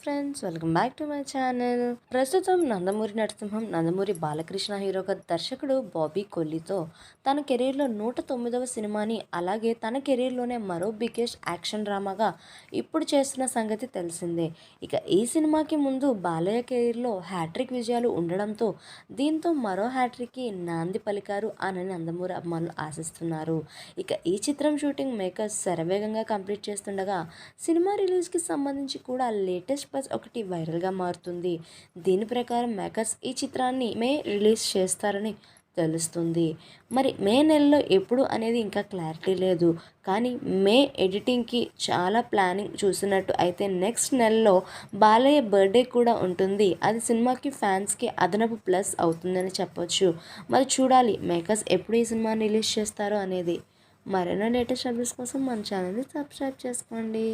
Friends, welcome back to my channel. ప్రస్తుతం నందమూరి నరసింహం, నందమూరి బాలకృష్ణ హీరోగా దర్శకుడు బాబీ కొల్లితో తన కెరీర్లో 109వ సినిమాని, అలాగే తన కెరీర్లోనే మరో బిగ్గెస్ట్ యాక్షన్ డ్రామాగా ఇప్పుడు చేస్తున్న సంగతి తెలిసిందే. ఇక ఈ సినిమాకి ముందు బాలయ్య కెరీర్లో హ్యాట్రిక్ విజయాలు ఉండడంతో దీంతో మరో హ్యాట్రిక్కి నాంది పలికారు అని నందమూరి అభిమానులు ఆశిస్తున్నారు. ఇక ఈ చిత్రం షూటింగ్ మేకర్స్ శరవేగంగా కంప్లీట్ చేస్తుండగా సినిమా రిలీజ్కి సంబంధించి కూడా లేటెస్ట్ బజ్ ఒకటి వైరల్గా మారుతుంది. దీని ప్రకారం మేకర్స్ ఈ చిత్రాన్ని మే రిలీజ్ చేస్తారని తెలుస్తుంది. మరి మే నెలలో ఎప్పుడు అనేది ఇంకా క్లారిటీ లేదు. కానీ మే ఎడిటింగ్కి చాలా ప్లానింగ్ చూసినట్టు అయితే నెక్స్ట్ నెలలో బాలయ్య బర్త్డే కూడా ఉంటుంది. అది సినిమాకి ఫ్యాన్స్కి అదనపు ప్లస్ అవుతుందని చెప్పొచ్చు. మరి చూడాలి మేకర్స్ ఎప్పుడు ఈ సినిమాని రిలీజ్ చేస్తారో అనేది. మరెన్నో లేటెస్ట్ అప్డేట్స్ కోసం మన ఛానల్ని సబ్స్క్రైబ్ చేసుకోండి.